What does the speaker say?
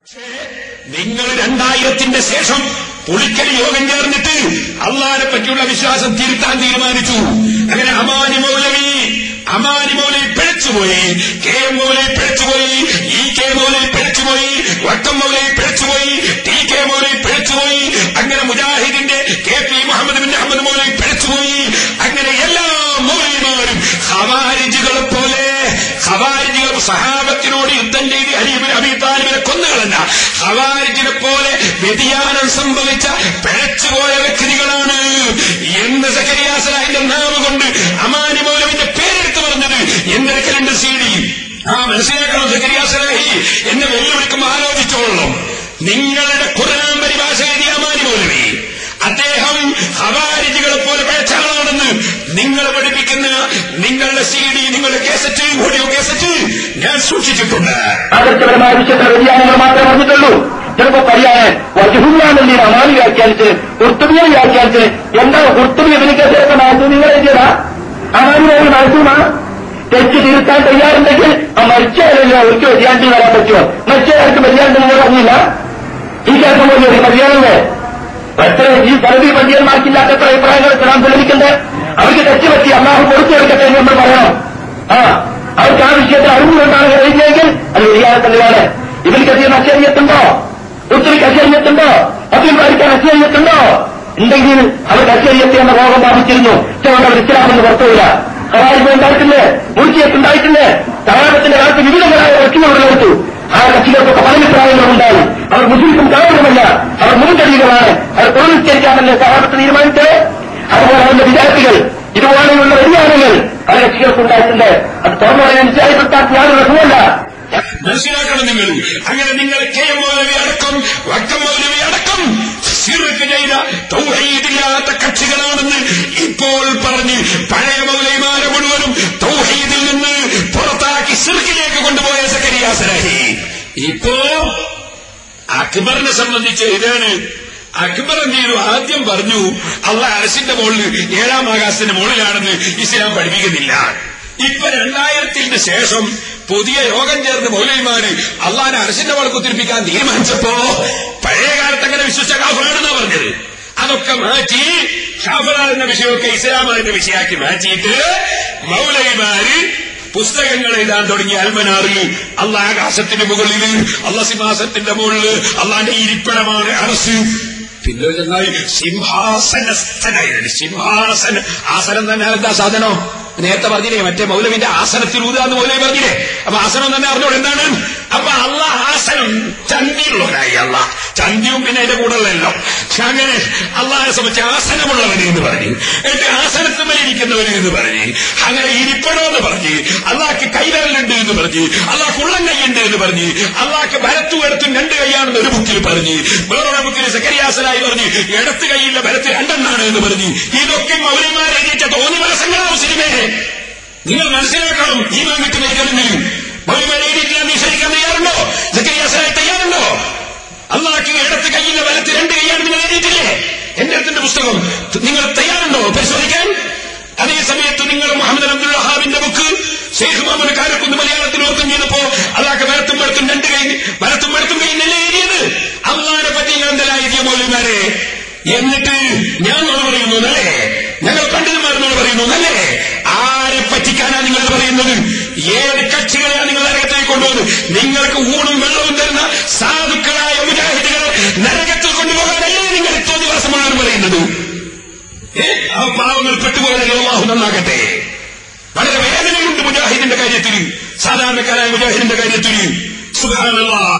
നിങ്ങൾ 2000-ന്റെ ശേഷം പുളിക്കലി യോഗം ചേർന്നിട്ട് അള്ളാഹിനെ പറ്റിയുള്ള വിശ്വാസം തിരുത്താൻ തീരുമാനിച്ചു. അങ്ങനെ അമാനി മൗലവി പിഴച്ചുപോയി, കെ എം മൗലവി പിഴച്ചുപോയി, ഇ കെ മൗലവി പിഴച്ചുപോയി, വക്കം മൗലവി പിഴച്ചുപോയി, ടി കെ മൗലവി പിഴച്ചുപോയി, അങ്ങനെ മുജാഹിദിന്റെ കെ പി മുഹമ്മദ് ബിൻ അഹമ്മദ് മൗലവി പിഴച്ചുപോയി. അങ്ങനെ എല്ലാ മൗലവിമാരും ഖവാരിജുകളെ പോലെ, ഖവാരിജുകൾ സഹാബത്തിനോട് യുദ്ധം ചെയ്ത് അലി ഇബ്നു അബീ താലിബിനെ കൊന്നുകളഞ്ഞ ഖവാരിജിനെ പോലെ വ്യതിയാനം സംഭവിച്ച പിഴച്ചുപോയ വ്യക്തികളാണ് എന്ന് സക്കരിയ സലാഹിന്റെ നാവ് കൊണ്ട് അമാനി മൗലവിന്റെ പേരെടുത്ത് പറഞ്ഞത്. എന്റെ കലണ്ടർ CD മനസ്സിലാക്കണം. സക്കരിയ സലാഹി എന്നെ വെല്ലുവിളിക്കുമ്പോൾ ആലോചിച്ചോളണം. നിങ്ങളുടെ ഖുർആൻ പരിഭാഷ എഴുതിയ അമാനി മൗലവി അദ്ദേഹം ഖവാരിജികളെ പോലെ പിഴച്ചാളാണെന്ന് നിങ്ങൾ പഠിപ്പിക്കുന്ന നിങ്ങളുടെ CD, നിങ്ങളുടെ കേസറ്റ്, ഓഡിയോ കേസറ്റ് ഞാൻ സൂക്ഷിച്ചിട്ടുണ്ട്. ആദർശപരമായ വിഷയത്തിൽ വ്യതിയാനങ്ങൾ മാത്രമേ പറഞ്ഞിട്ടുള്ളൂ. ചിലപ്പോ പറയാൻ വജുഹുല്ലാന്നീ അമാനി വ്യാഖ്യാനിച്ച് കുർത്തുബിയെ വ്യാഖ്യാനിച്ച് എന്താ കുർത്തുബി ഇതിനൊക്കെ ചേർത്ത മാറ്റം നിങ്ങൾ എഴുതിയതാ? അമാനിയായി മാറ്റുമാ തെറ്റ് തീർക്കാൻ തയ്യാറുണ്ടെങ്കിൽ ആ മരിച്ചവരല്ല ഒരിക്കൽ വ്യതിയാനത്തിൽ വരാൻ പറ്റുമോ? മരിച്ചവർക്ക് വ്യതിയാനത്തിൽ നിങ്ങൾ പറഞ്ഞില്ല. ഈ കേൾക്കാൻ പോലെ ഒരു വ്യതിയാനല്ലേ? എത്ര ഈ പലവി പണ്ഡിതന്മാർക്കില്ലാത്ത എത്ര അഭിപ്രായങ്ങൾ തരാൻ തെളിയിക്കണ്ടേ? അവർക്ക് തെറ്റ് പറ്റി അള്ളാഹു കൊടുത്തു കൊടുക്കട്ടെ എന്ന് നമ്മൾ പറയണം. അവർക്ക് ആ വിഷയത്തിൽ അറിവുകൊണ്ടാണ് എഴുതിയെങ്കിൽ അത് വ്യതിയാനത്തന്നെയാണ്. ഇവർക്ക് അധികം അശരീയത്തുണ്ടോ? ഒത്തിരിക്ക് അശരീയത്തുണ്ടോ? അധികം പഠിക്കാൻ അശരീയത്തുണ്ടോ? ഉണ്ടെങ്കിൽ അവർക്ക് അശരീയത്തെ എന്ന രോഗം ബാധിച്ചിരുന്നു. പക്ഷെ അവർ ഇസ്ലാമെന്ന് പുറത്തുമില്ല. ഖവാരിജ് ഉണ്ടായിട്ടില്ലേ? മുർജിയത്തുണ്ടായിട്ടില്ലേ? സഹാബത്തിന്റെ കാലത്ത് വിവിധങ്ങളായ കക്ഷികളുള്ളെടുത്തു. ആ കക്ഷികൾക്കൊക്കെ പല അഭിപ്രായങ്ങളുണ്ടായി. അവർ മുസ്ലിം കാരണമല്ല, അവർ മുൻകഴികളാണ്. അവർ പുനരുദ്ധരിക്കാമെന്ന് സഹാബത്ത് തീരുമാനിച്ചത്. അതുപോലെ അവരുടെ വിദ്യാർത്ഥികൾ ഇതുപോലെയുള്ള വ്യതിയാനങ്ങൾ പല കക്ഷികൾക്കുണ്ടായിട്ടുണ്ട്. അത് തുറന്നു പറയാൻ നിശ്ചയപ്പെടുത്താൻ യാതൊരു രസമല്ല. മനസ്സിലാക്കണം നിങ്ങൾ. അങ്ങനെ നിങ്ങൾ കെ എം മൗലവി അടക്കം വക്കം മൗലവി അടക്കം ശിർക്ക് ചെയ്ത തൗഹീദില്ലാത്ത കക്ഷികളാണെന്ന് ഇപ്പോൾ പറഞ്ഞ് പഴയ മൗലവിമാരെ മുഴുവനും തൗഹീദിൽ നിന്ന് പുറത്താക്കി ശിർക്കിലേക്ക് കൊണ്ടുപോയ സക്കരിയ സലാഹി ഇപ്പോ അക്ബറിനെ സംബന്ധിച്ച് ഇതാണ്. അക്ബർ എന്ത് ചെയ്തു? ആദ്യം പറഞ്ഞു അള്ളാഹ് അർശിന്റെ മുകളിൽ 7-ാം ആകാശത്തിന്റെ മുകളിലാണെന്ന് ഇസ്ലാം പഠിപ്പിക്കുന്നില്ല. ഇപ്പൊ 2000-ന്റെ ശേഷം പുതിയ യോഗം ചേർന്ന് മൗലവിമാര് അള്ളാഹിനെ അർശിന്റെ മുകളിൽ കുത്തിരിപ്പിക്കാൻ തീരുമാനിച്ചപ്പോ പഴയ കാലത്ത് അങ്ങനെ വിശ്വസിച്ച കാഫറാണെന്നാ പറഞ്ഞത്. അതൊക്കെ മാറ്റി കാഫറാണെന്ന വിഷയമൊക്കെ ഇസ്ലാമിന്റെ വിഷയമാക്കി മാറ്റിയിട്ട് മൗലവിമാര് പുസ്തകങ്ങൾ എഴുതാൻ തുടങ്ങി. അൽമനാറിൽ അള്ളാഹ് ആകാശത്തിന്റെ മുകളിൽ, അള്ളാഹ് സിംഹാസനത്തിന്റെ മുകളിൽ, അള്ളാന്റെ ഇരിപ്പിടമാണ് അർശ്. പിന്നെ ചെന്നാൽ സിംഹാസനസ്ഥനായിരുന്നു. ആസനം തന്നെ എന്താ സാധനം? നേരത്തെ പറഞ്ഞില്ലേ, മറ്റേ മൗലവിന്റെ ആസനത്തിൽ ഊതാന്ന് മൗലവി പറഞ്ഞില്ലേ? അപ്പൊ ആസനം തന്നെ അറിഞ്ഞോളൂ എന്താണ്. അപ്പൊ അള്ളാഹ് ആസനം ചന്തിയുള്ളവനായി. അള്ളാഹ് ചന്തിയും പിന്നെ അതിന്റെ കൂടെ ഉള്ളല്ലോ. അങ്ങനെ അള്ളാഹിനെ സംബന്ധിച്ച് ആസനമുള്ളവന് എന്ന് പറഞ്ഞ്, എന്നിട്ട് ആസനത്തുമലിരിക്കുന്നവന് എന്ന് പറഞ്ഞ്, അങ്ങനെ ഇരിപ്പണമെന്ന് പറഞ്ഞ്, അള്ളാഹ്ക്ക് കൈവിരലുണ്ട് എന്ന് പറഞ്ഞ്, അള്ളാഹ്ക്ക് ഉള്ളം കൈയുണ്ട് എന്ന് പറഞ്ഞ്, അള്ളാഹ്ക്ക് വലത്തും ഇടത്തും 2 കൈയാണെന്ന് ഒരു ബുക്കിൽ പറഞ്ഞ്, വേറൊരു ബുക്കിൽ സക്കരിയ സലാഹി പറഞ്ഞ് ഇടത്ത് കൈയില്ല വലത്ത് 2 എന്ന് പറഞ്ഞ്, ഇതൊക്കെ മൗലവിമാരെഴുതിച്ച തോന്നിവാസങ്ങളാ മുസ്ലിമേ. നിങ്ങൾ മനസ്സിലാക്കണം. ഈമാൻ വിട്ട് മരിക്കണമെങ്കിൽ മൗലവിമാരെ എഴുതിയിട്ടില്ല നിഷേധിക്കാൻ തയ്യാറുണ്ടോ? സക്കരിയ സലാഹി തയ്യാറുണ്ടോ? അള്ളാഹ്ക്ക് ഇടത്ത് കൈയില്ല വലത്ത് 2 കൈയാണ് നിങ്ങൾ എഴുതിയിട്ടില്ലേ? എന്റെ അടുത്തിന്റെ പുസ്തകം നിങ്ങൾ തയ്യാറുണ്ടോ പരിശോധിക്കാൻ? അതേ സമയത്ത് നിങ്ങൾ Muhammad Abdul വഹാബിന്റെ book Sheikh Mohammed Karakunnu മലയാളത്തിൽ ഓർക്കം ചെയ്തപ്പോ അള്ളാഹ്ക്ക് വലത്തും വെളുത്തും 2 കൈ, വലത്തും വെളുത്തും കൈന്നല്ലേ എഴുതിയത്? അള്ളാഹിനെ പറ്റി എന്തെല്ലാം എഴുതിയ മൗലവിമാരെ? എന്നിട്ട് ഞാൻ നുണ പറയുന്നു എന്നല്ലേ? ഞങ്ങൾ പണ്ഡിതന്മാർ നുണ പറയുന്നു എന്നല്ലേ? ആരെ പറ്റിക്കാനാ നിങ്ങൾ പറയുന്നത്? ഏത് കക്ഷികളെയാണ് നിങ്ങൾ നരകത്തേക്ക് കൊണ്ടുപോകുന്നത്? നിങ്ങൾക്ക് ഊണും വെള്ളവും തരുന്ന സാധുക്കളായ മുജാഹിദുകളെ നരകത്തിൽ കൊണ്ടുപോകാനല്ലേ നിങ്ങൾ ഇത്രയും ദിവസമാണ് പറയുന്നത്? ആ പാവങ്ങൾ പെട്ടുപോകാനല്ലേ? അല്ലാഹു നന്നാകട്ടെ. വളരെ വേദനയുണ്ട് മുജാഹിദിന്റെ കാര്യത്തിൽ, സാധാരണക്കാരായ മുജാഹിദിന്റെ കാര്യത്തിൽ. സുബ്ഹാനല്ലാഹ്.